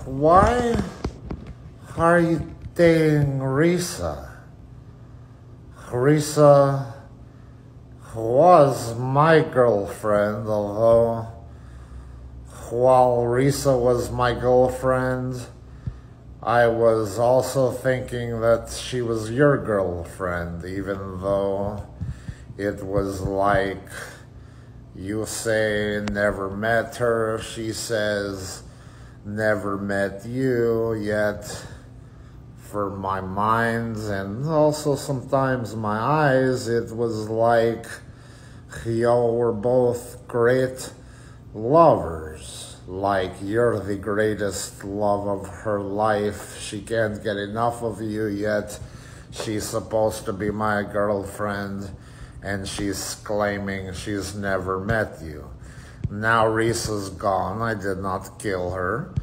Why are you dating RESA? RESA was my girlfriend, although while RESA was my girlfriend, I was also thinking that she was your girlfriend, even though it was like you say never met her, she says never met you, yet for my mind and also sometimes my eyes, it was like y'all were both great lovers. Like you're the greatest love of her life. She can't get enough of you, yet she's supposed to be my girlfriend and she's claiming she's never met you. Now RESA's gone. I did not kill her.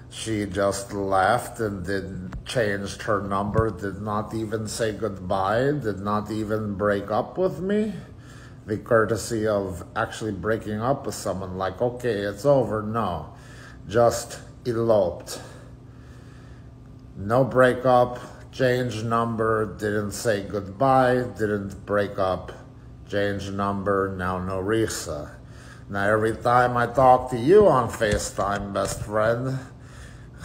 She just left and changed her number, did not even say goodbye, did not even break up with me. The courtesy of actually breaking up with someone, like, okay, it's over. No, just eloped. No breakup, changed number, didn't say goodbye, didn't break up, changed number, now no RESA. Now every time I talk to you on FaceTime, best friend,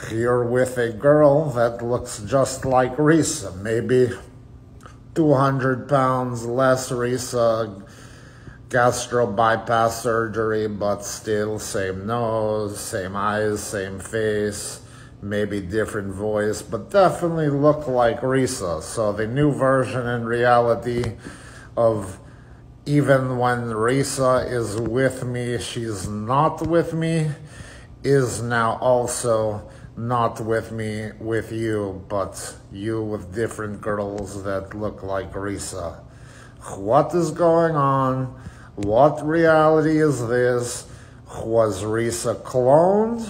you're with a girl that looks just like RESA, maybe 200 pounds less RESA, gastro bypass surgery, but still same nose, same eyes, same face, maybe different voice, but definitely look like RESA. So the new version in reality of even when RESA is with me, she's not with me, is now also not with me, with you, but you with different girls that look like RESA. What is going on? What reality is this? Was RESA cloned?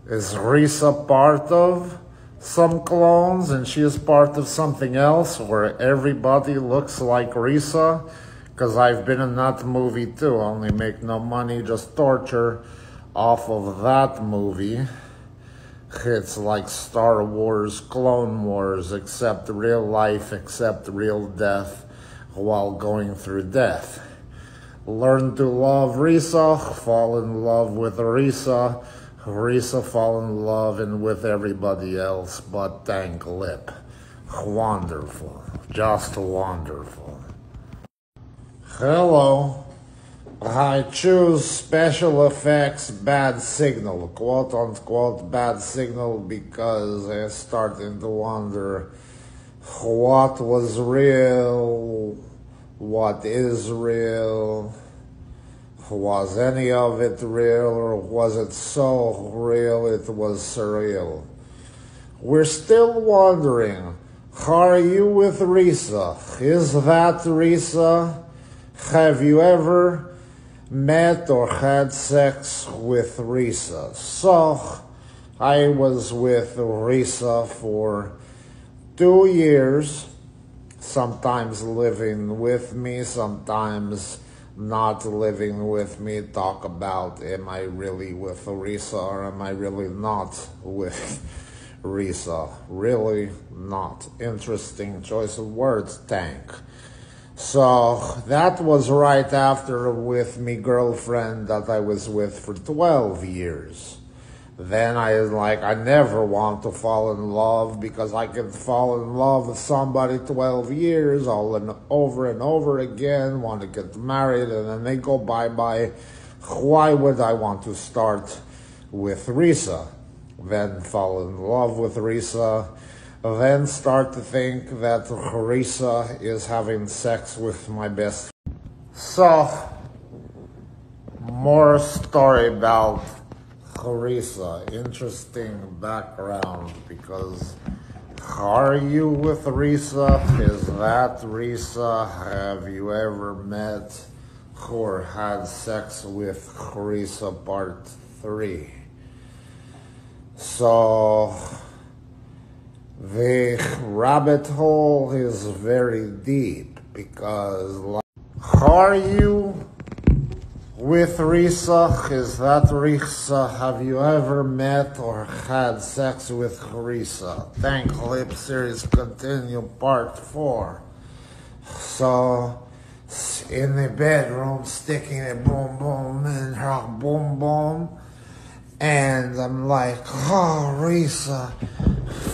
Is RESA part of some clones and she is part of something else where everybody looks like RESA? Because I've been in that movie too, only make no money, just torture off of that movie. It's like Star Wars, Clone Wars, except real life, except real death while going through death. Learn to love RESA, fall in love with RESA, RESA fall in love and with everybody else but TANK LIPP. Wonderful, just wonderful. Hello. I choose special effects bad signal, quote unquote bad signal, because I'm starting to wonder what was real, what is real, was any of it real, or was it so real it was surreal? We're still wondering, are you with RESA? Is that RESA? Have you ever met or had sex with RESA? So I was with RESA for 2 years, sometimes living with me, sometimes not living with me. Talk about, am I really with RESA or am I really not with RESA? Really not. Interesting choice of words, Tank. So that was right after with me girlfriend that I was with for 12 years. Then I never want to fall in love because I can fall in love with somebody 12 years all and over again, want to get married, and then they go bye-bye. Why would I want to start with RESA? Then fall in love with RESA, then start to think that RESA is having sex with my best friend. So, more story about RESA. Interesting background, because are you with RESA? Is that RESA? Have you ever met or had sex with RESA part 3? So the rabbit hole is very deep, because are you with RESA, is that RESA? Have you ever met or had sex with RESA? Tank Lip series continue part 4. So, in the bedroom, sticking a boom boom in her boom boom, and I'm like, oh, RESA,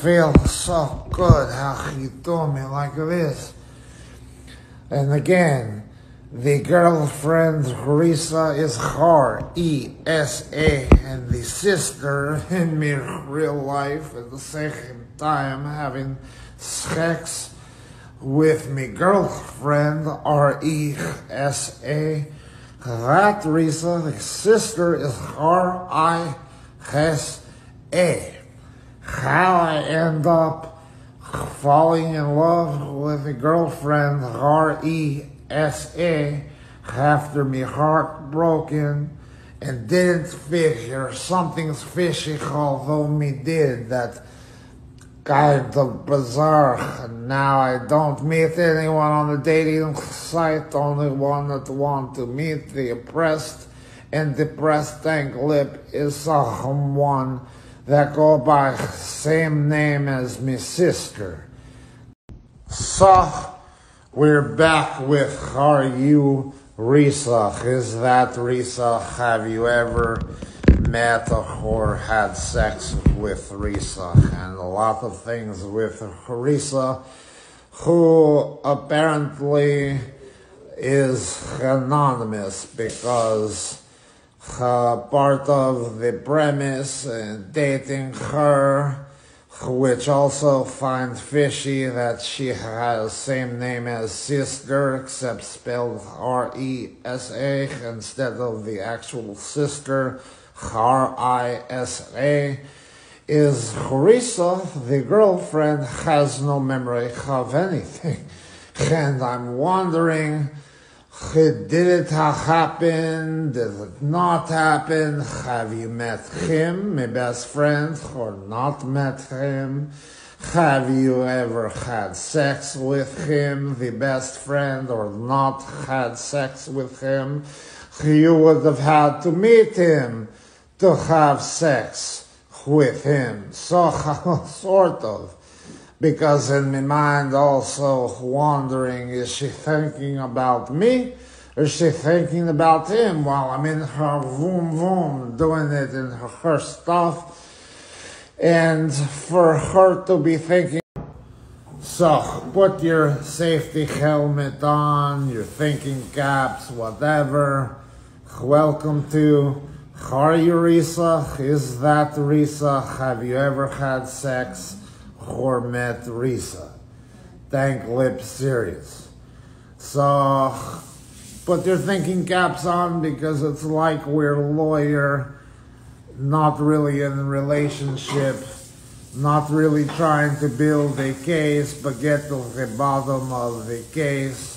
feels so good how you do me like this. And again, the girlfriend RESA is RESA, and the sister in me real life at the same time having sex with me girlfriend RESA. That RESA, the sister is RISA. How I end up falling in love with a girlfriend RESA after me heart broken and didn't figure something's fishy, although me did that kind of bizarre. Now I don't meet anyone on the dating site, only one that want to meet the oppressed and depressed Tank Lip is someone that go by same name as me sister. So, we're back with Are You RESA? Is that RESA? Have you ever met or had sex with RESA? And a lot of things with RESA, who apparently is anonymous because part of the premise in dating her, which also find fishy that she has same name as sister except spelled RESA instead of the actual sister RISA, is RESA, the girlfriend, has no memory of anything. And I'm wondering, did it happen? Did it not happen? Have you met him, my best friend, or not met him? Have you ever had sex with him, the best friend, or not had sex with him? You would have had to meet him to have sex with him. So, sort of. Because in my mind also wondering, is she thinking about me? Or is she thinking about him while I'm in her voom voom, doing it in her stuff? And for her to be thinking, so put your safety helmet on, your thinking caps, whatever. Welcome to Are You RESA? Is that RESA? Have you ever had sex or met RESA? Tank Lip series. So, put your thinking caps on because it's like we're a lawyer, not really in a relationship, not really trying to build a case, but get to the bottom of the case,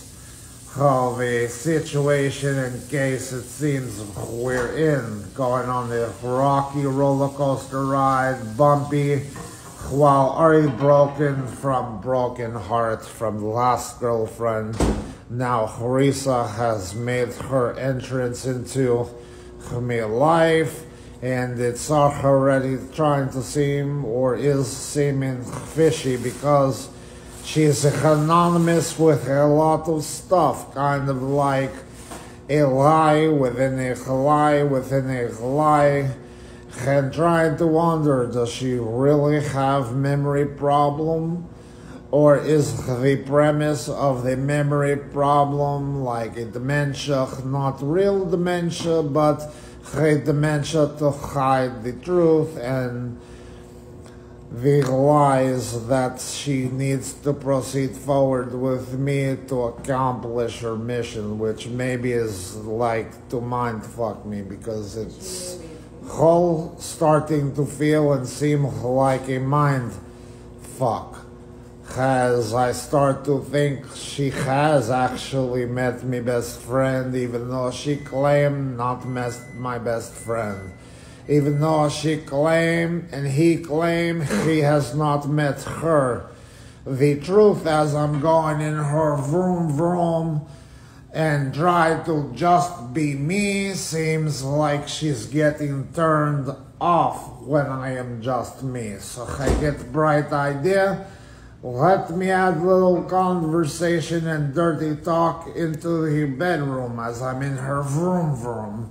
of a situation in case it seems we're in, going on the rocky roller coaster ride, bumpy, while already broken from broken heart from the last girlfriend. Now RESA has made her entrance into my life, and it's already trying to seem, or is seeming, fishy because she's anonymous with a lot of stuff, kind of like a lie within a lie within a lie. And trying to wonder, does she really have memory problem? Or is the premise of the memory problem like a dementia, not real dementia, but a dementia to hide the truth and the lies that she needs to proceed forward with me to accomplish her mission, which maybe is like to mind fuck me because it's whole starting to feel and seem like a mind fuck. As I start to think she has actually met my best friend, even though she claimed not met my best friend. Even though she claimed and he claimed he has not met her. The truth, as I'm going in her vroom vroom, and try to just be me. Seems like she's getting turned off when I am just me. So I get bright idea. Let me add little conversation and dirty talk into the bedroom as I'm in her vroom,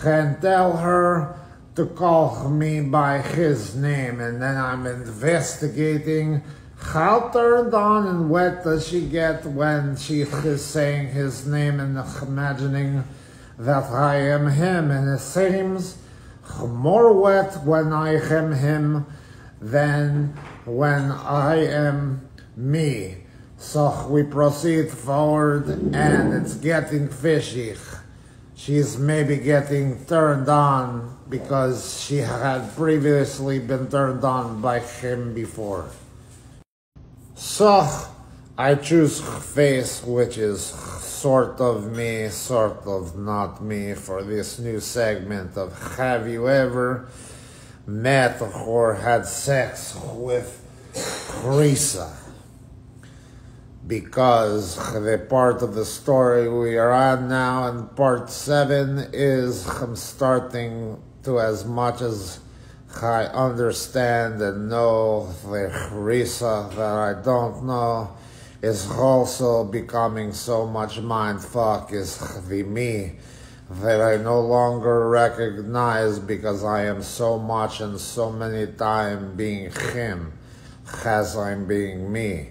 and tell her to call me by his name, and then I'm investigating how turned on and wet does she get when she is saying his name and imagining that I am him, and it seems more wet when I am him than when I am me. So we proceed forward, and it's getting fishy. She's maybe getting turned on because she had previously been turned on by him before. So I choose face, which is sort of me, sort of not me, for this new segment of Have You Ever Met or Had Sex with RESA? Because the part of the story we are on now, in part 7, is I'm starting to, as much as I understand and know, the RESA that I don't know is also becoming so much mindfuck is the me that I no longer recognize because I am so much and so many times being him as I'm being me.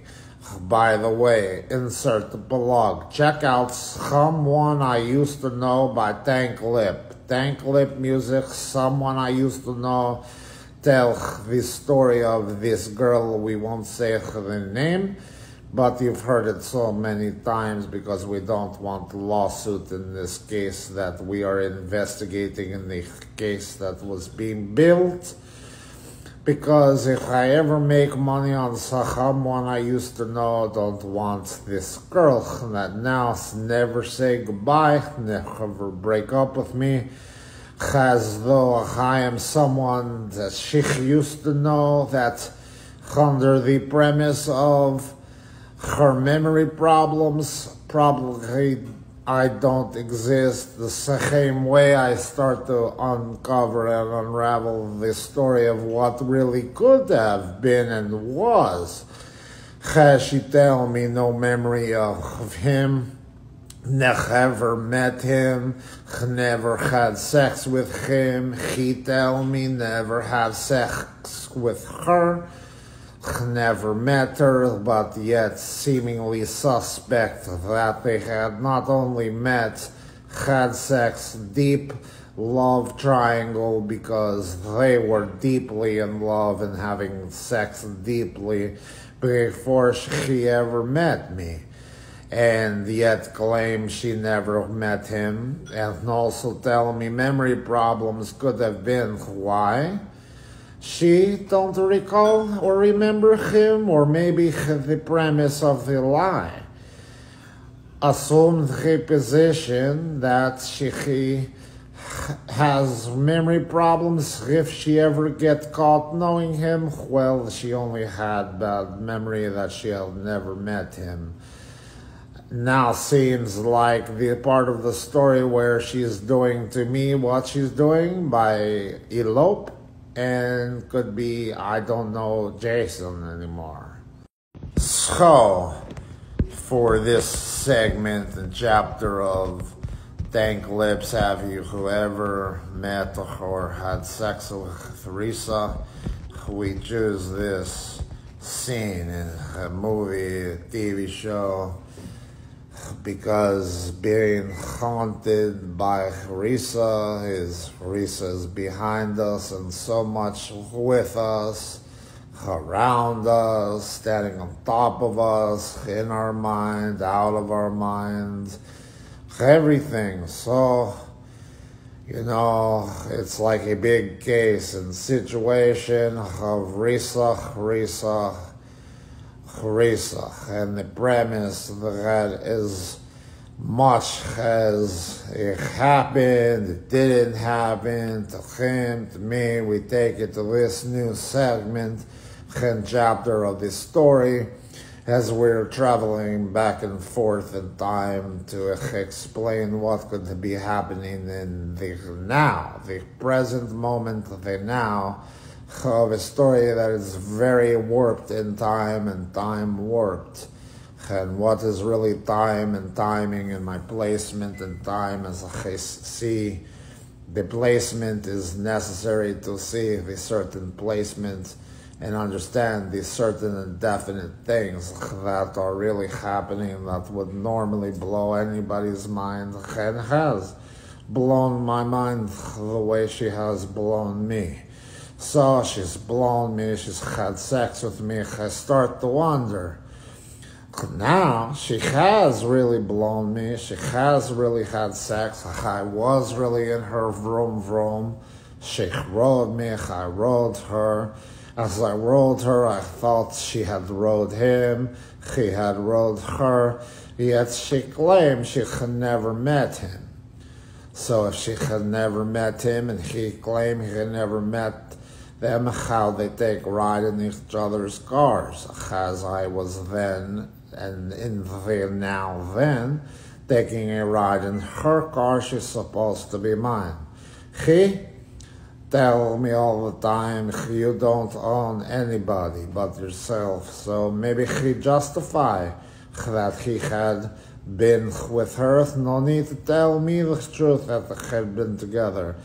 By the way, insert the blog. Check out Someone I Used to Know by TANK LIPP. TANK LIPP music, Someone I Used to Know, tell the story of this girl. We won't say the name, but you've heard it so many times because we don't want a lawsuit in this case that we are investigating in the case that was being built. Because if I ever make money on someone I used to know, don't want this girl that now never say goodbye, never break up with me, as though I am someone that she used to know, that under the premise of her memory problems, probably I don't exist. The same way I start to uncover and unravel the story of what really could have been and was. Has she tell me no memory of him, never met him, never had sex with him. He tell me never had sex with her, never met her, but yet seemingly suspect that they had not only met, had sex, deep love triangle, because they were deeply in love and having sex deeply before she ever met me. And yet claim she never met him, and also tell me memory problems could have been why she don't recall or remember him, or maybe the premise of the lie assumed the position that she has memory problems if she ever get caught knowing him. Well, she only had bad memory that she had never met him. Now seems like the part of the story where she's doing to me what she's doing by elope, and could be, I don't know, Jason anymore. So, for this segment and chapter of TANK LIPP's Have You Ever Met or Had Sex with RESA, we choose this scene in a movie, TV show, because being haunted by RESA is behind us and so much with us, around us, standing on top of us, in our mind, out of our minds, everything. So, you know, it's like a big case and situation of RESA, and the premise that as much as it happened, it didn't happen to him, to me, we take it to this new segment and chapter of this story, as we're traveling back and forth in time to explain what could be happening in the now, the present moment, the now, of a story that is very warped in time and time warped. And what is really time and timing and my placement and time as I see the placement is necessary to see the certain placement and understand the certain and definite things that are really happening that would normally blow anybody's mind and has blown my mind the way she has blown me. So she's blown me, she's had sex with me, I start to wonder. Now she has really blown me, she has really had sex, I was really in her vroom. She rode me, I rode her. As I rode her, I thought she had rode him, he had rode her, yet she claimed she had never met him. So if she had never met him and he claimed he had never met them, how they take ride in each other's cars, as I was then, and in the now then, taking a ride in her car, she's supposed to be mine. He tell me all the time, you don't own anybody but yourself, so maybe he justify that he had been with her, no need to tell me the truth that they had been together.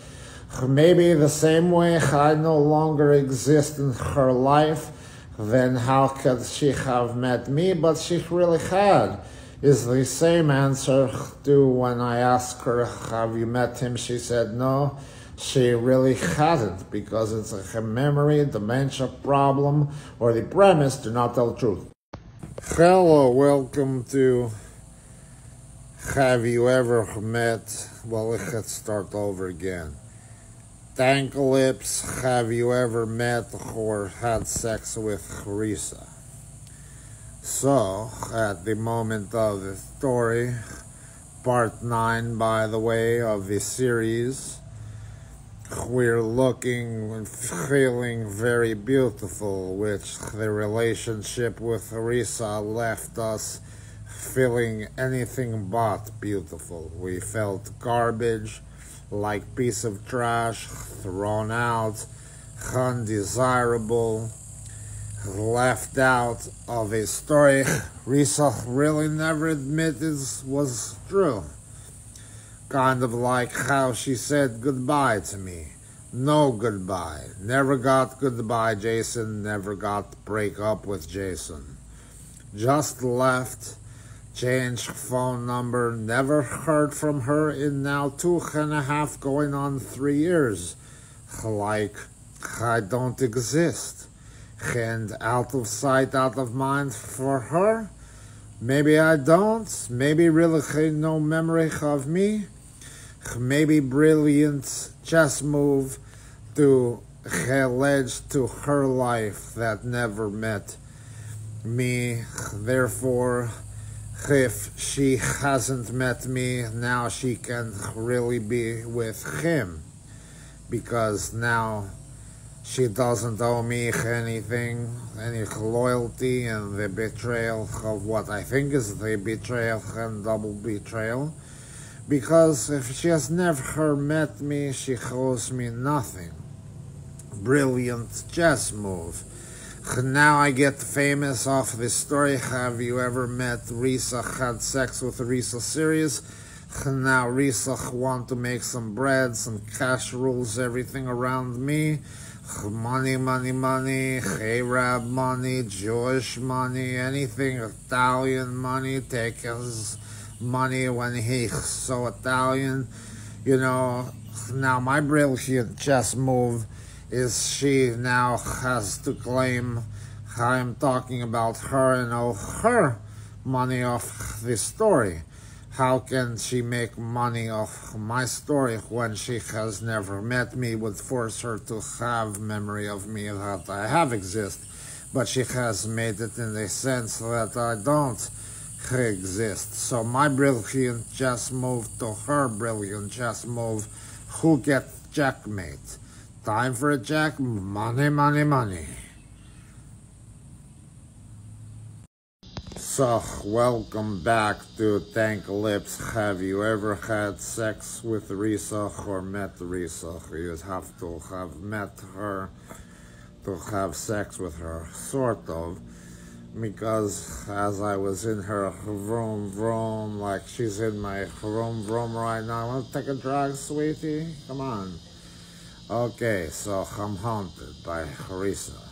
Maybe the same way I no longer exist in her life, then how could she have met me? But she really had. Is the same answer to when I asked her, have you met him? She said no, she really hadn't, because it's a memory, dementia problem, or the premise to not tell the truth. Hello, welcome to Have You Ever Met? Well, let's start over again. Tank Lips, have you ever met or had sex with RESA? So, at the moment of the story, part 9, by the way, of the series, we're looking and feeling very beautiful, which the relationship with RESA left us feeling anything but beautiful. We felt garbage, like piece of trash, thrown out, undesirable, left out of a story RESA really never admitted was true. Kind of like how she said goodbye to me. No goodbye. Never got goodbye, Jason. Never got break up with Jason. Just left. Changed phone number, never heard from her in now 2.5 going on 3 years. Like I don't exist. And out of sight, out of mind for her. Maybe I don't. Maybe really no memory of me. Maybe brilliant chess move to allege to her life that never met me. Therefore, if she hasn't met me, now she can really be with him, because now she doesn't owe me anything, any loyalty, and the betrayal of what I think is the betrayal and double betrayal, because if she has never met me, she owes me nothing. Brilliant chess move. Now I get famous off this story. Have you ever met RESA? Had sex with RESA series. Now RESA want to make some bread, some cash rules everything around me. Money, money, money, Arab money, Jewish money, anything Italian money. Take his money when he's so Italian. You know, now my brilliant chess move is she now has to claim I'm talking about her and owe her money off this story. How can she make money off my story when she has never met me? Would force her to have memory of me that I have exist, but she has made it in the sense that I don't exist. So my brilliant chess move to her brilliant chess move, who gets checkmate? Time for a check. Money, money, money. So, welcome back to Tank Lips. Have you ever had sex with RESA or met RESA? You have to have met her to have sex with her, sort of. Because as I was in her vroom, like she's in my vroom right now. Want to take a drag, sweetie? Come on. Okay, so I'm haunted by RESA.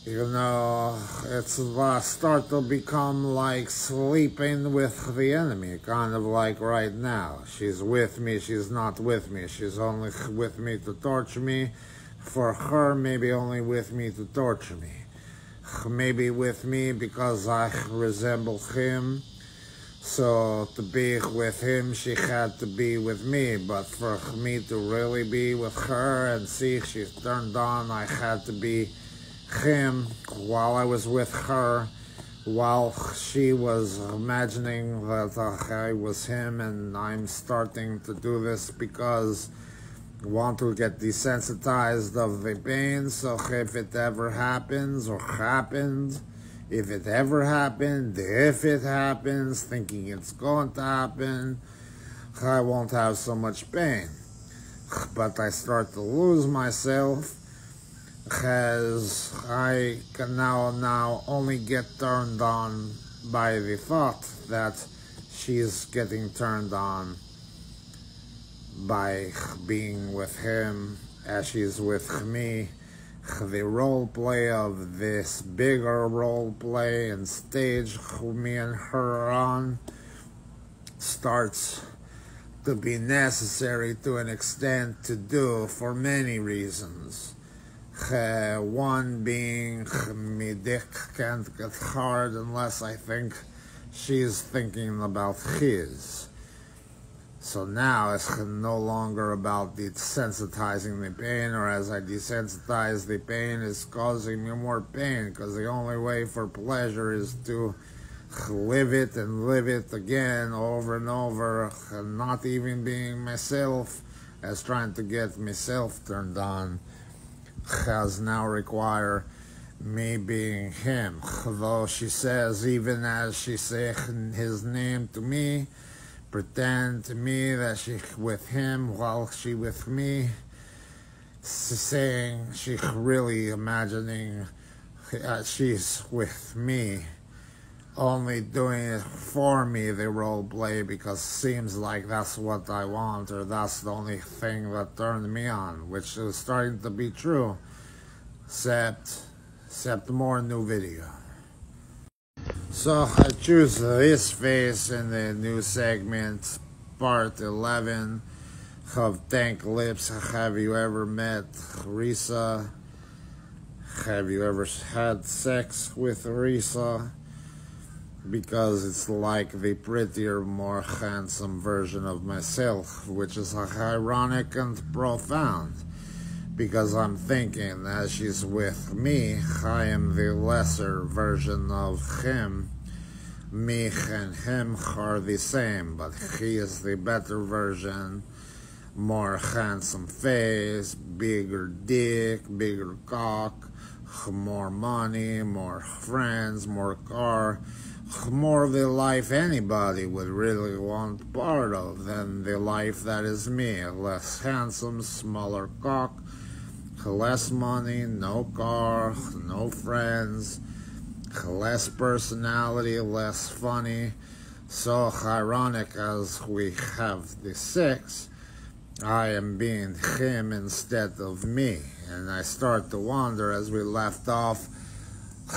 You know, it's start to become like sleeping with the enemy, kind of like right now. She's with me, she's not with me. She's only with me to torture me. For her, maybe only with me to torture me. Maybe with me because I resemble him. So to be with him, she had to be with me. But for me to really be with her and see if she's turned on, I had to be him while I was with her, while she was imagining that I was him. And I'm starting to do this because I want to get desensitized of the pain. So if it ever happens or happened, if it ever happened, if it happens, thinking it's going to happen, I won't have so much pain. But I start to lose myself because I can now only get turned on by the thought that she's getting turned on by being with him as she's with me. The role play of this bigger role play and stage me and her are on starts to be necessary to an extent to do for many reasons. One being, me dick can't get hard unless I think she's thinking about his. So now it's no longer about desensitizing the pain, or as I desensitize the pain, it's causing me more pain, because the only way for pleasure is to live it and live it again over and over, and not even being myself, as trying to get myself turned on, has now require me being him. Though she says, even as she says his name to me, pretend to me that she with him while she with me, saying she really imagining she's with me, only doing it for me, the role play, because seems like that's what I want, or that's the only thing that turned me on, which is starting to be true, except more new video. So I choose this face in the new segment, part 11 of Tank Lips. Have you ever met RESA? Have you ever had sex with RESA? Because it's like the prettier, more handsome version of myself, which is ironic and profound. Because I'm thinking, as she's with me, I am the lesser version of him. Me and him are the same, but he is the better version. More handsome face, bigger dick, bigger cock, more money, more friends, more car, more of the life anybody would really want part of than the life that is me. Less handsome, smaller cock, less money, no car, no friends, less personality, less funny. So ironic as we have the sex, I am being him instead of me. And I start to wonder, as we left off,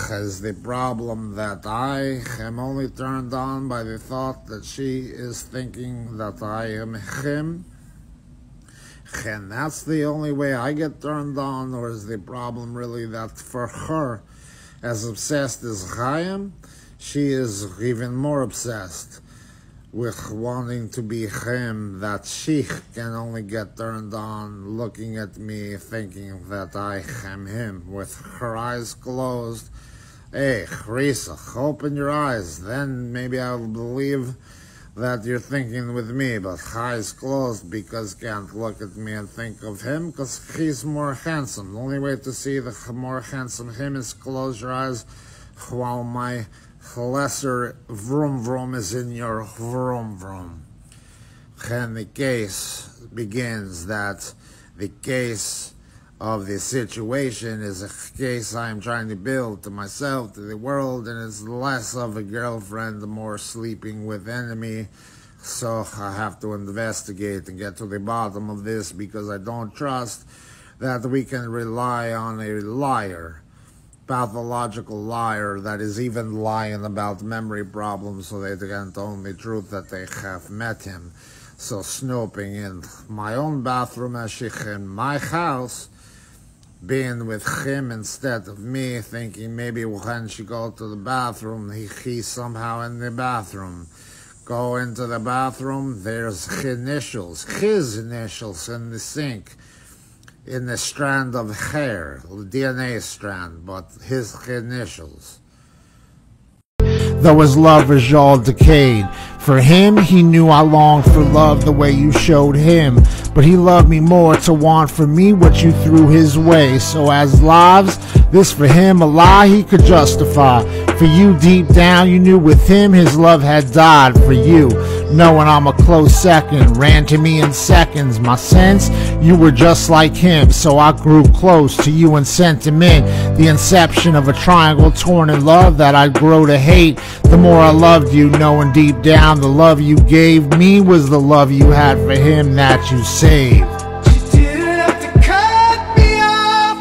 is the problem that I am only turned on by the thought that she is thinking that I am him? And that's the only way I get turned on? Or is the problem really that for her, as obsessed as I am, she is even more obsessed with wanting to be him, that she can only get turned on looking at me, thinking that I am him, with her eyes closed. Hey, RESA, open your eyes, then maybe I'll believe that you're thinking with me, but eyes closed because can't look at me and think of him, because he's more handsome. The only way to see the more handsome him is close your eyes while my lesser vroom vroom is in your vroom vroom. And the case begins that the case of the situation is a case I'm trying to build to myself, to the world, and it's less of a girlfriend, more sleeping with enemy. So I have to investigate and get to the bottom of this, because I don't trust that we can rely on a liar, pathological liar that is even lying about memory problems so they can't own the truth that they have met him. So snooping in my own bathroom as she in my house, being with him instead of me, thinking maybe when she go to the bathroom, he's somehow in the bathroom. Go into the bathroom, there's his initials in the sink, in the strand of hair, the DNA strand, but his initials. Though his love is all decayed, for him, he knew I longed for love the way you showed him. But he loved me more to want for me what you threw his way. So as lives, this for him a lie he could justify. For you deep down, you knew with him his love had died for you. Knowing I'm a close second, ran to me in seconds. My sense, you were just like him. So I grew close to you in sentiment. The inception of a triangle torn in love that I'd grow to hate. The more I loved you, knowing deep down the love you gave me was the love you had for him that you saved. You didn't have to cut me off,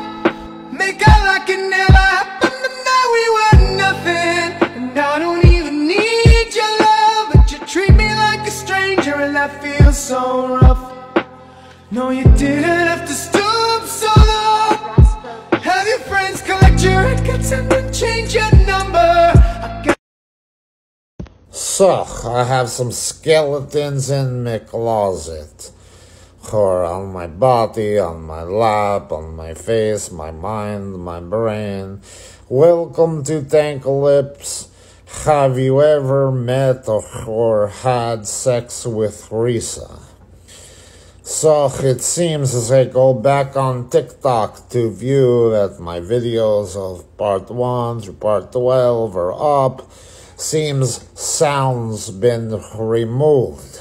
make out like it never happened, but now we were nothing. And I don't even need your love, but you treat me like a stranger, and that feels so rough. No, you didn't have to stoop so low, have your friends collect your records and then change your number. So, I have some skeletons in my closet, or on my body, on my lap, on my face, my mind, my brain. Welcome to Tank Lips. Have you ever met or had sex with RESA? So, it seems as I go back on TikTok to view that my videos of part 1 through part 12 are up. Seems sounds been removed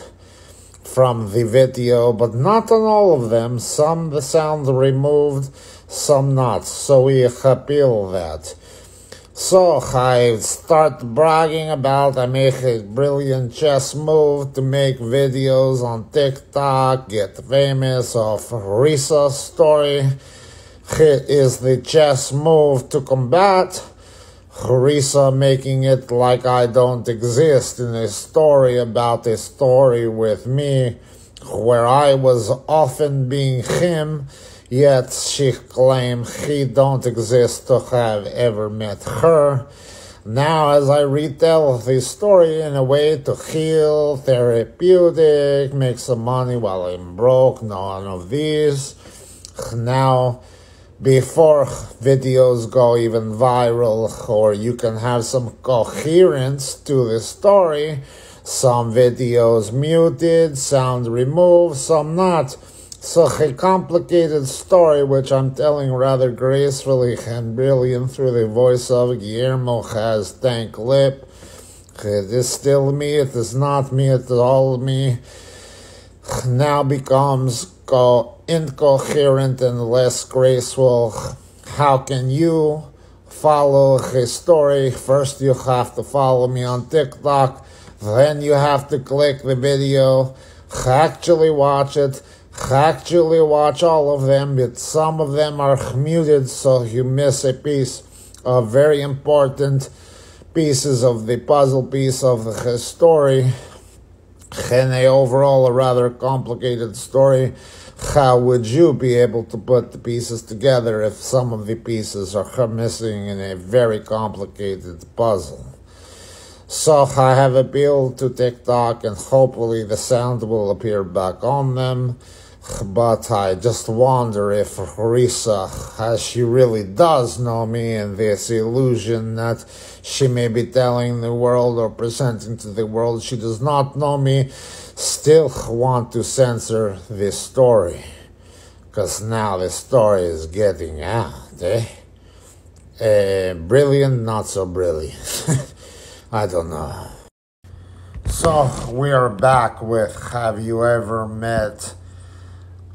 from the video, but not on all of them. Some the sound removed, some not. So we appeal that. So I start bragging about I make a brilliant chess move to make videos on TikTok, get famous of RESA story. It is the chess move to combat RESA, making it like I don't exist in a story about a story with me, where I was often being him, yet she claimed he don't exist to have ever met her. Now as I retell the story in a way to heal, therapeutic, make some money while I'm broke, none of these. Now, before videos go even viral, or you can have some coherence to the story, some videos muted, sound removed, some not. So a complicated story which I'm telling rather gracefully and brilliant through the voice of Guillermo has Tank Lip. It is still me, it is not me, it is all me. Now becomes incoherent and less graceful. How can you follow his story? First you have to follow me on TikTok, then you have to click the video, actually watch it, actually watch all of them, but some of them are muted, so you miss a piece of very important pieces of the puzzle piece of the story. And overall a rather complicated story. How would you be able to put the pieces together if some of the pieces are missing in a very complicated puzzle? So I have appealed to TikTok, and hopefully the sound will appear back on them. But I just wonder if RESA, as she really does know me, and this illusion that she may be telling the world or presenting to the world she does not know me, still want to censor this story. Because now the story is getting out, Brilliant, not so brilliant. I don't know. So we are back with Have You Ever Met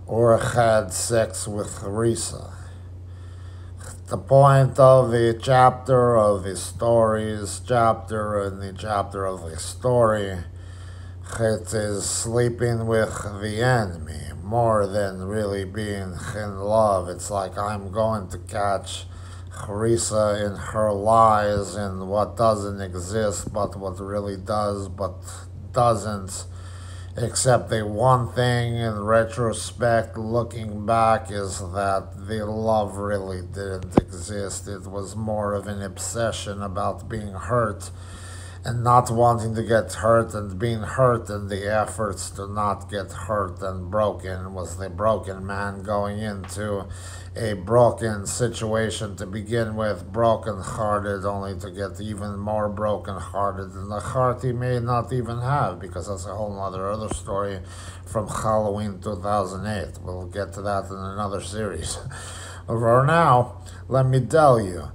or Had Sex with RESA? The point of the chapter of the stories chapter and the chapter of the story, it is sleeping with the enemy more than really being in love. It's like I'm going to catch RESA in her lies and what doesn't exist but what really does but doesn't, except the one thing in retrospect looking back is that the love really didn't exist. It was more of an obsession about being hurt and not wanting to get hurt and being hurt, and the efforts to not get hurt and broken was the broken man going into a broken situation to begin with, broken-hearted, only to get even more broken-hearted in the heart he may not even have, because that's a whole other story from Halloween 2008. We'll get to that in another series. For now, let me tell you,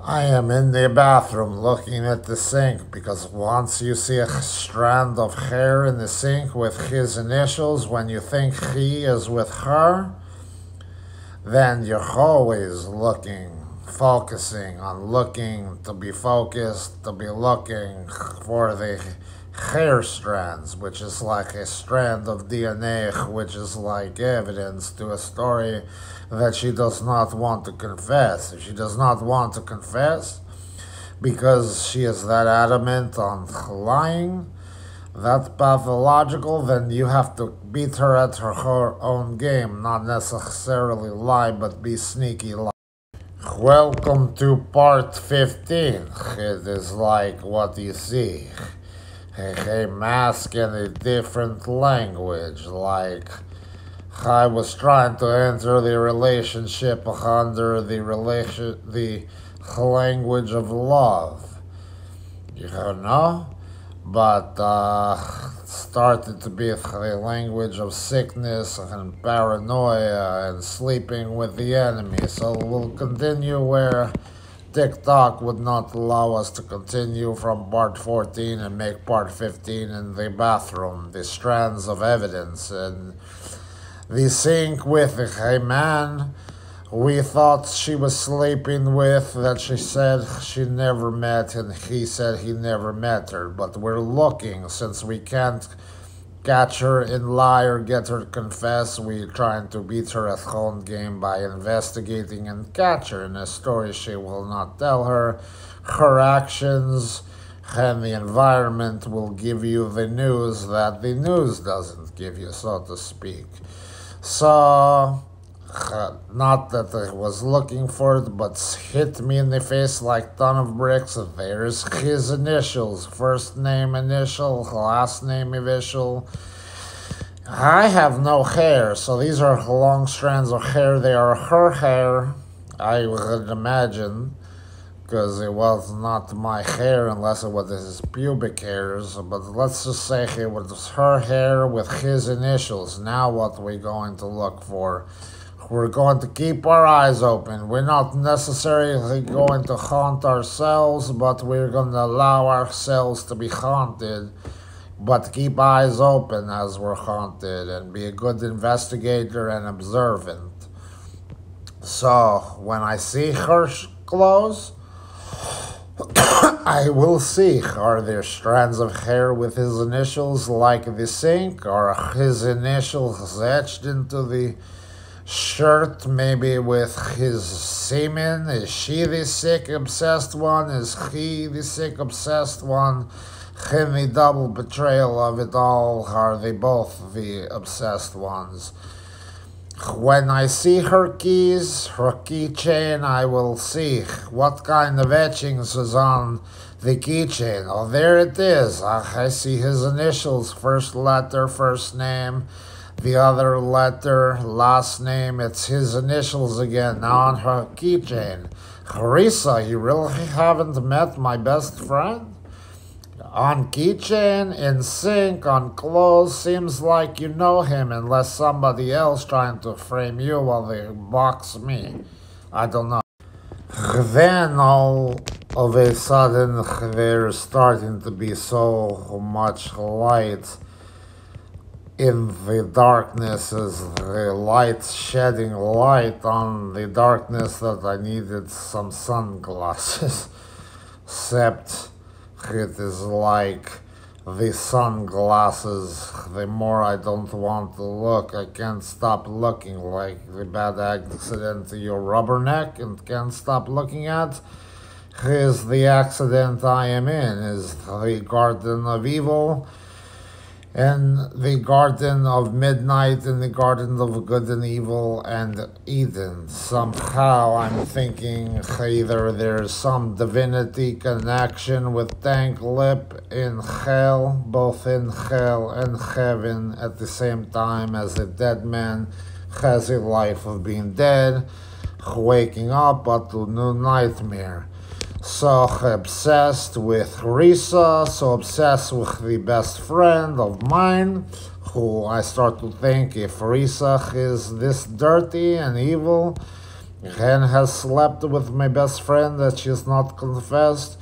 I am in the bathroom looking at the sink, because once you see a strand of hair in the sink with his initials, when you think he is with her, then you're always focusing on looking to be focused, to be looking for the hair strands, which is like a strand of DNA, which is like evidence to a story that she does not want to confess. If she does not want to confess because she is that adamant on lying, that's pathological, then you have to beat her at her own game, not necessarily lie, but be sneaky lie. Welcome to part 15. It is like what you see. A mask in a different language, like I was trying to enter the relationship under the language of love, you know, but started to be the language of sickness and paranoia and sleeping with the enemy. So we'll continue where TikTok would not allow us to continue from part 14 and make part 15 in the bathroom, the strands of evidence, and the sink with a man we thought she was sleeping with, that she said she never met, and he said he never met her. But we're looking, since we can't catch her in lie or get her to confess, we're trying to beat her at home game by investigating and catch her in a story she will not tell her. Her actions and the environment will give you the news that the news doesn't give you, so to speak. So, not that I was looking for it, but hit me in the face like ton of bricks. There's his initials, first name initial, last name initial. I have no hair, so these are long strands of hair. They are her hair, I would imagine, because it was not my hair unless it was his pubic hairs, but let's just say it was her hair with his initials. Now what are we going to look for? We're going to keep our eyes open. We're not necessarily going to haunt ourselves, but we're going to allow ourselves to be haunted, but keep eyes open as we're haunted and be a good investigator and observant. So when I see her clothes, I will see, are there strands of hair with his initials like the sink? Are his initials etched into the shirt, maybe with his semen? Is she the sick, obsessed one? Is he the sick, obsessed one? In the double betrayal of it all, are they both the obsessed ones? When I see her keys, her keychain, I will see what kind of etchings is on the keychain. Oh, there it is. I see his initials, first letter, first name, the other letter, last name. It's his initials again, now on her keychain. RESA, you really haven't met my best friend? On keychain, in sink, on clothes, seems like you know him, unless somebody else trying to frame you while they box me. I don't know. Then of a sudden there's starting to be so much light in the darkness, as the light shedding light on the darkness, that I needed some sunglasses. Except it is like the sunglasses, the more I don't want to look, I can't stop looking, like the bad accident to your rubberneck and can't stop looking at. Is the accident I am in, is the Garden of Evil, and the Garden of Midnight, and the Garden of Good and Evil, and Eden. Somehow I'm thinking either there's some divinity connection with Tank Lip in hell, both in hell and heaven at the same time, as a dead man has a life of being dead, waking up but to new nightmare. So obsessed with RESA, so obsessed with the best friend of mine, who I start to think, if RESA is this dirty and evil and has slept with my best friend that she's not confessed,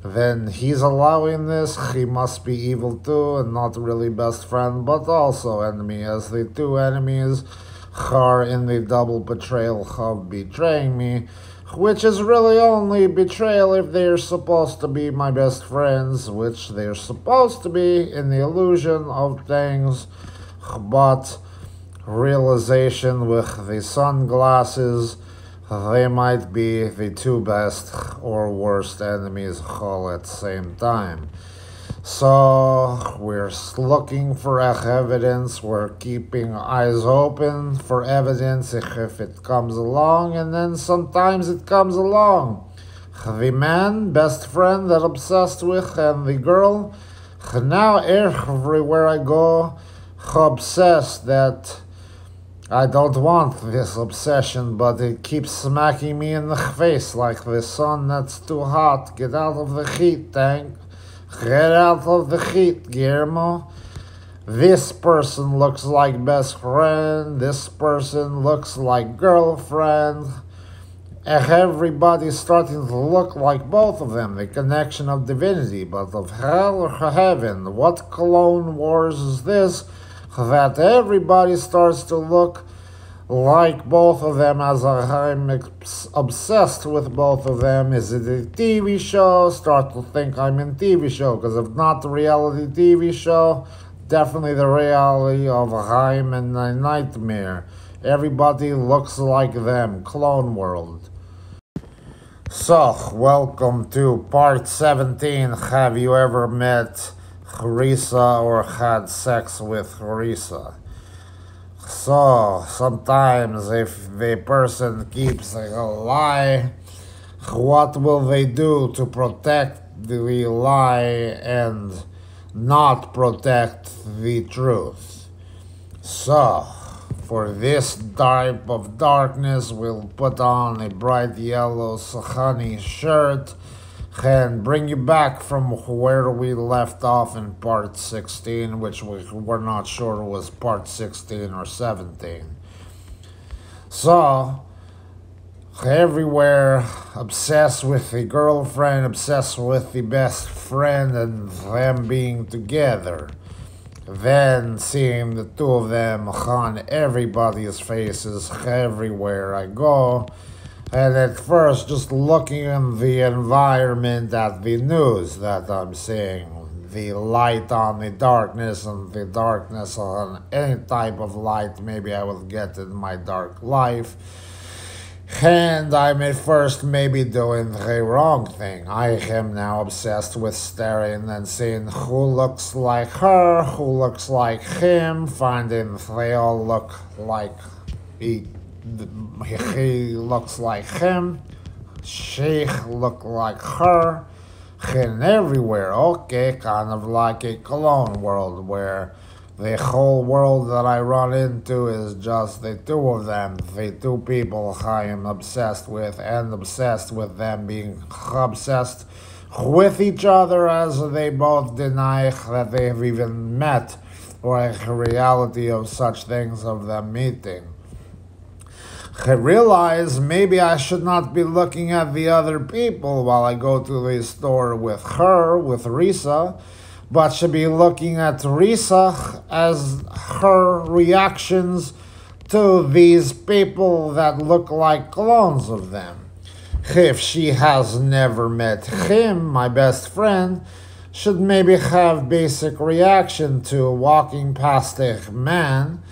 then he's allowing this. He must be evil too, and not really best friend, but also enemy, as the two enemies are in the double betrayal of betraying me, which is really only betrayal if they're supposed to be my best friends, which they're supposed to be in the illusion of things, but realization with the sunglasses, they might be the two best or worst enemies all at the same time. So we're looking for evidence, we're keeping eyes open for evidence if it comes along, and then sometimes it comes along. The man, best friend that I'm obsessed with, and the girl, now everywhere I go, obsessed that I don't want this obsession, but it keeps smacking me in the face like the sun that's too hot. Get out of the heat, Tank. Get out of the heat, Guillermo. This person looks like best friend. This person looks like girlfriend. Everybody's starting to look like both of them. The connection of divinity, but of hell or heaven. What Clone Wars is this? That everybody starts to look like both of them, as I'm obsessed with both of them. Is it a TV show? Start to think I'm in TV show, because if not a reality TV show, definitely the reality of I'm in a nightmare. Everybody looks like them. Clone World. So, welcome to part 17. Have you ever met RESA or had sex with RESA? So, sometimes if the person keeps a lie, what will they do to protect the lie and not protect the truth? So, for this type of darkness, we'll put on a bright yellow honey shirt and bring you back from where we left off in part 16, which we were not sure was part 16 or 17. So, everywhere, obsessed with the girlfriend, obsessed with the best friend, and them being together. Then seeing the two of them on everybody's faces everywhere I go. And at first, just looking in the environment at the news that I'm seeing, the light on the darkness and the darkness on any type of light maybe I will get in my dark life. And I'm at first maybe doing the wrong thing. I am now obsessed with staring and seeing who looks like her, who looks like him, finding they all look like he looks like him, she look like her, and everywhere. Okay, kind of like a Clone World, where the whole world that I run into is just the two of them, the two people I am obsessed with, and obsessed with them being obsessed with each other, as they both deny that they have even met, or a reality of such things of them meeting. I realize maybe I should not be looking at the other people while I go to the store with her, with RESA, but should be looking at RESA as her reactions to these people that look like clones of them. If she has never met him, my best friend, should maybe have basic reaction to walking past a man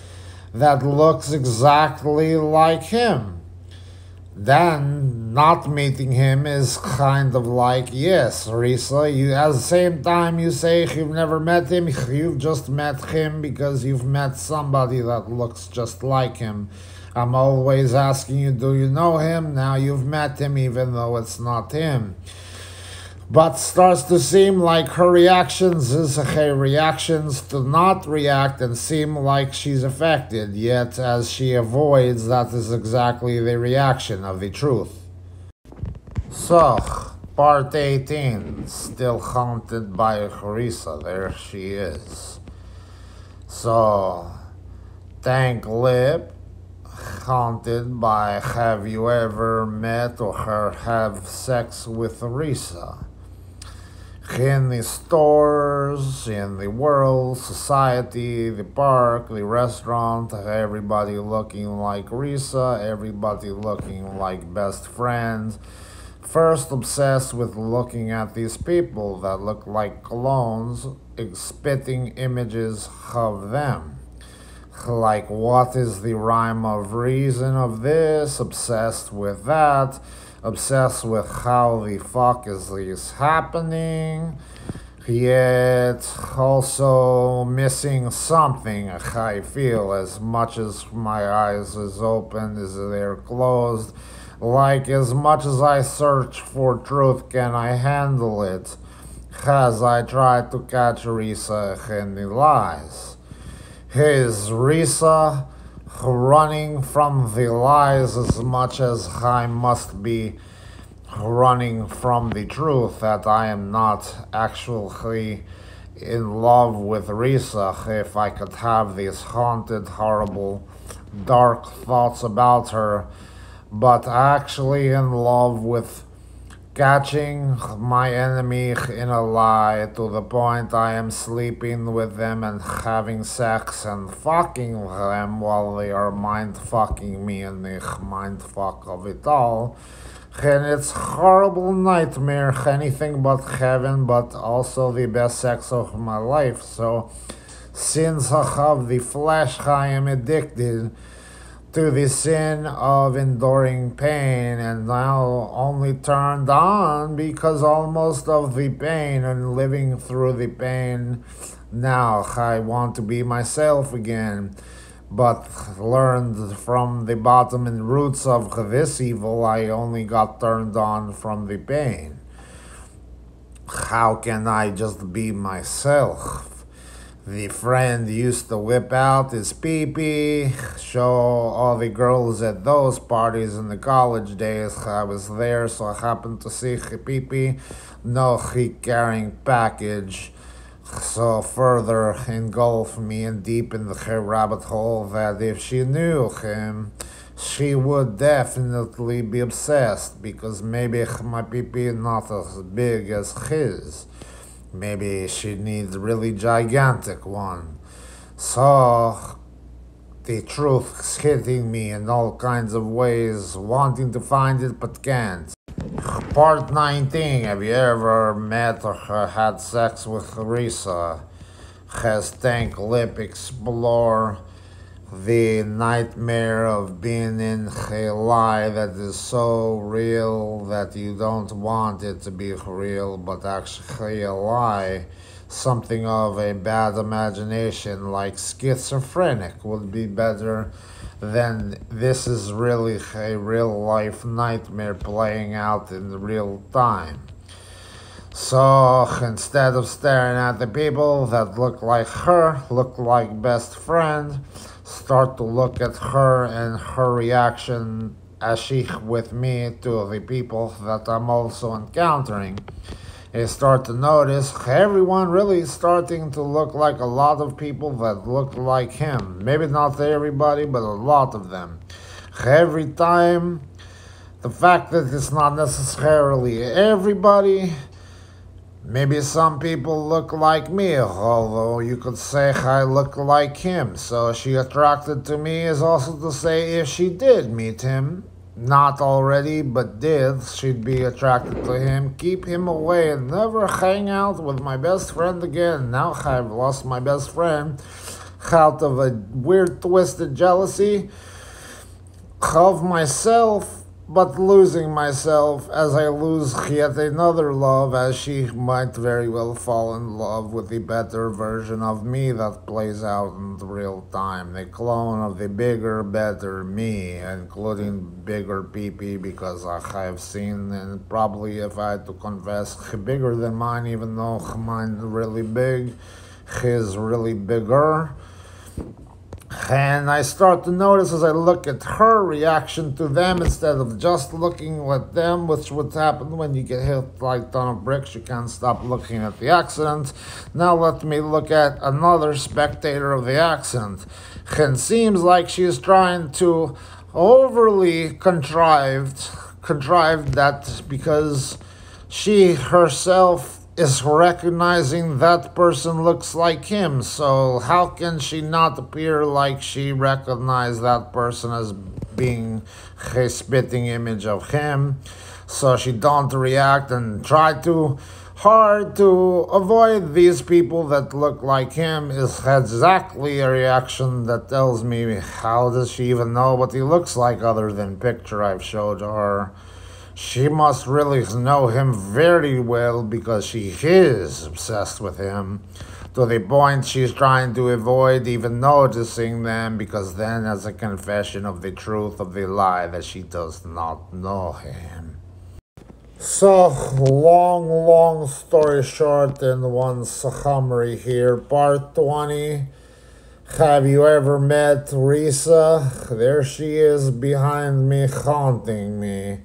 that looks exactly like him. Then, not meeting him is kind of like, yes, RESA, you, at the same time you say you've never met him, you've just met him because you've met somebody that looks just like him. I'm always asking you, do you know him? Now you've met him even though it's not him. But starts to seem like her reactions is her reactions to not react and seem like she's affected, yet as she avoids, that is exactly the reaction of the truth. So, part 18, still haunted by RESA, there she is. So, TANK LIPP, haunted by have you ever met or have sex with RESA? In the stores, in the world, society, the park, the restaurant, everybody looking like RESA, everybody looking like best friends. First obsessed with looking at these people that look like clones, spitting images of them. Like, what is the rhyme of reason of this? Obsessed with that. Obsessed with how the fuck is this happening, yet also missing something. I feel as much as my eyes is open as they're closed, like as much as I search for truth, can I handle it? As I try to catch RESA in the lies. Is RESA running from the lies as much as I must be running from the truth, that I am not actually in love with RESA? If I could have these haunted, horrible, dark thoughts about her, but actually in love with catching my enemy in a lie to the point I am sleeping with them and having sex and fucking them while they are mind fucking me in the mind fuck of it all. And it's horrible nightmare, anything but heaven, but also the best sex of my life. So since I have the flesh, I am addicted to the sin of enduring pain, and now only turned on because almost of the pain and living through the pain. Now I want to be myself again, but learned from the bottom and roots of this evil, I only got turned on from the pain. How can I just be myself? The friend used to whip out his pee-pee, show all the girls at those parties in the college days. I was there, so I happened to see his pee-pee. No, he carrying package. So further engulfed me in deep in the rabbit hole that if she knew him, she would definitely be obsessed, because maybe my pee-pee not as big as his. Maybe she needs a really gigantic one. So the truth is hitting me in all kinds of ways, wanting to find it but can't. Part 19. Have you ever met or had sex with RESA? Has TANK LIPP explore the nightmare of being in a lie that is so real that you don't want it to be real, but actually a lie, something of a bad imagination, like schizophrenic would be better than this is really a real life nightmare playing out in real time. So instead of staring at the people that look like her, look like best friend, start to look at her and her reaction as she with me to the people that I'm also encountering. And start to notice everyone really starting to look like a lot of people that look like him. Maybe not everybody, but a lot of them. every time. The fact that it's not necessarily everybody. Maybe some people look like me, although you could say I look like him. So she attracted to me is also to say if she did meet him, not already, but did, she'd be attracted to him, keep him away, and never hang out with my best friend again. Now I've lost my best friend out of a weird, twisted jealousy of myself, but losing myself as I lose yet another love, as she might very well fall in love with the better version of me that plays out in real time. The clone of the bigger, better me, including bigger PP, because I've seen, and probably if I had to confess, bigger than mine, even though mine's really big, his really bigger. And I start to notice as I look at her reaction to them instead of just looking at them, which would happen when you get hit like a ton of bricks. You can't stop looking at the accident. Now let me look at another spectator of the accident. And seems like she's trying to overly contrived that because she herself is recognizing that person looks like him. So how can she not appear like she recognized that person as being a spitting image of him? So she don't react and try too hard to avoid these people that look like him is exactly a reaction that tells me how does she even know what he looks like other than picture I've showed her. She must really know him very well because she is obsessed with him, to the point she's trying to avoid even noticing them, because then as a confession of the truth of the lie that she does not know him. So, long story short, in one summary here, part 20. Have you ever met RESA? There she is behind me, haunting me.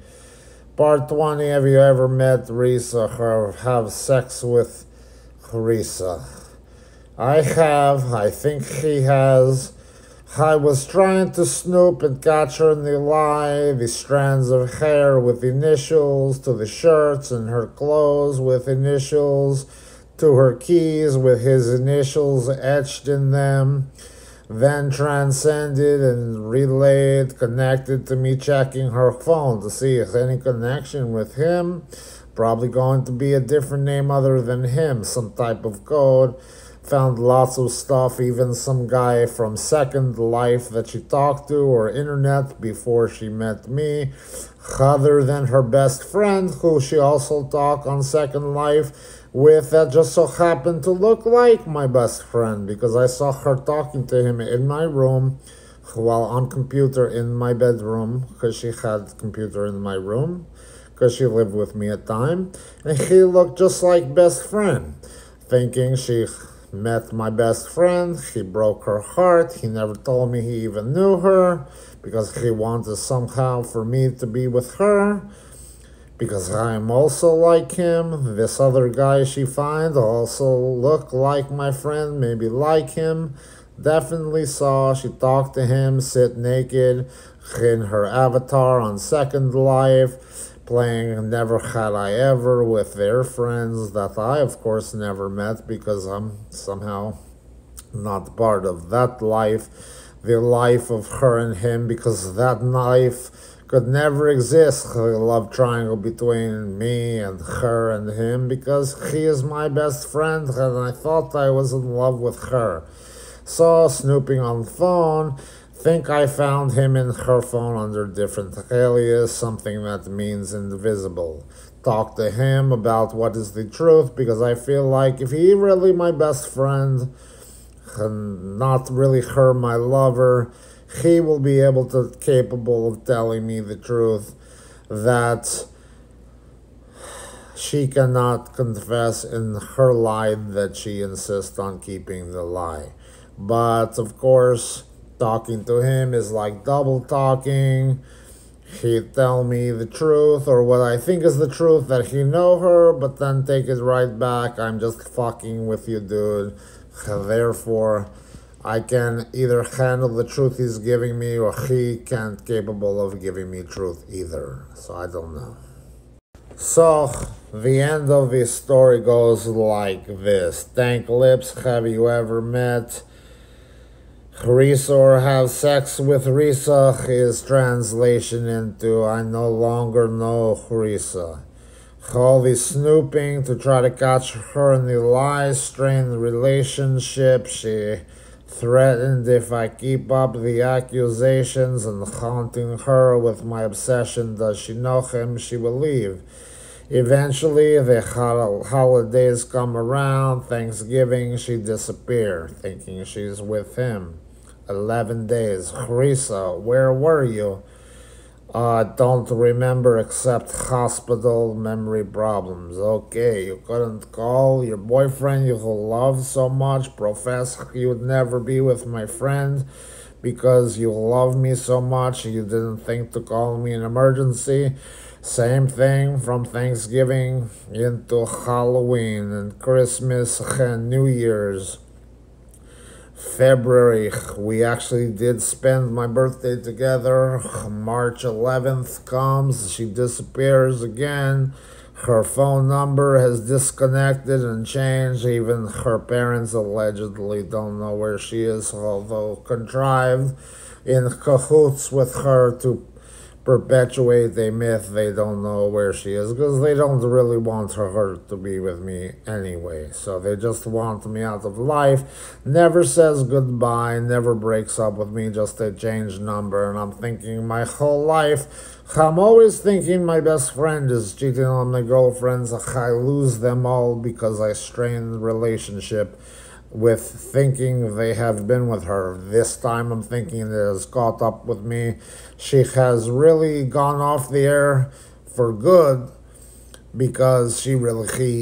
Part 20, have you ever met RESA or have sex with RESA? I have. I think he has. I was trying to snoop and catch her in the lie, the strands of hair with initials to the shirts and her clothes with initials to her keys with his initials etched in them. Then transcended and relayed, connected to me checking her phone to see if any connection with him. Probably going to be a different name other than him, some type of code. Found lots of stuff, even some guy from Second Life that she talked to, or internet before she met me. Other than her best friend, who she also talked on Second Life with, that just so happened to look like my best friend, because I saw her talking to him in my room while on computer in my bedroom, because she had computer in my room, because she lived with me at the time, and he looked just like best friend. Thinking she met my best friend, he broke her heart. He never told me he even knew her, because he wanted somehow for me to be with her, because I'm also like him. This other guy she finds also look like my friend, maybe like him. Definitely saw she talked to him, sit naked in her avatar on Second Life, playing Never Had I Ever with their friends that I of course never met, because I'm somehow not part of that life, the life of her and him, because that life could never exist, the love triangle between me and her and him, because he is my best friend and I thought I was in love with her. So, snooping on the phone, think I found him in her phone under different alias, something that means invisible. Talk to him about what is the truth, because I feel like if he really my best friend, and not really her my lover, he will be capable of telling me the truth, that she cannot confess in her lie, that she insists on keeping the lie. But of course, talking to him is like double talking. He'd tell me the truth, or what I think is the truth, that he know her, but then take it right back. I'm just fucking with you, dude. Therefore, I can either handle the truth he's giving me, or he can't capable of giving me truth either. So I don't know. So the end of the story goes like this. Tank Lips, have you ever met RESA or have sex with RESA? Is translation into I no longer know RESA. All the snooping to try to catch her in the lies, strain the relationship. She threatened if I keep up the accusations and haunting her with my obsession. Does she know him? She will leave. Eventually, the holidays come around. Thanksgiving, she disappeared, thinking she's with him. 11 days. RESA, where were you? Don't remember except hospital memory problems. Okay, you couldn't call your boyfriend you love so much, profess you would never be with my friend because you love me so much you didn't think to call me in emergency. Same thing from Thanksgiving into Halloween and Christmas and New Year's. February, we actually did spend my birthday together. March 11th comes, she disappears again. Her phone number has disconnected and changed. Even her parents allegedly don't know where she is, although contrived in cahoots with her to perpetuate a myth they don't know where she is, because they don't really want her to be with me anyway. So they just want me out of life. Never says goodbye, never breaks up with me, just a changed number. And I'm thinking my whole life, I'm always thinking my best friend is cheating on my girlfriends. I lose them all because I strain the relationship with thinking they have been with her. This time I'm thinking it has caught up with me. She has really gone off the air for good because he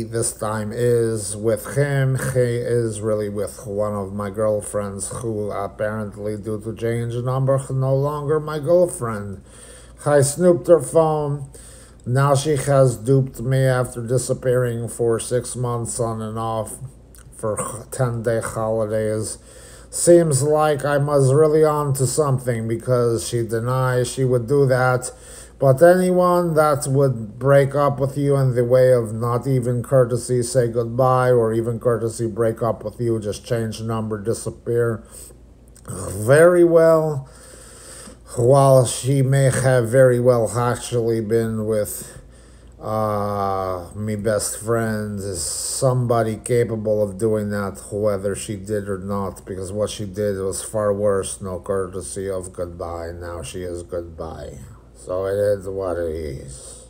this time is with him. He is really with one of my girlfriends who apparently, due to change number, no longer my girlfriend. I snooped her phone. Now she has duped me after disappearing for 6 months on and off for 10-day holidays. Seems like I was really on to something because she denies she would do that. But anyone that would break up with you in the way of not even courtesy say goodbye, or even courtesy break up with you, just change number, disappear, very well, while she may have very well actually been with me best friend, is somebody capable of doing that, whether she did or not, because what she did was far worse. No courtesy of goodbye. Now she is goodbye. So it is what it is.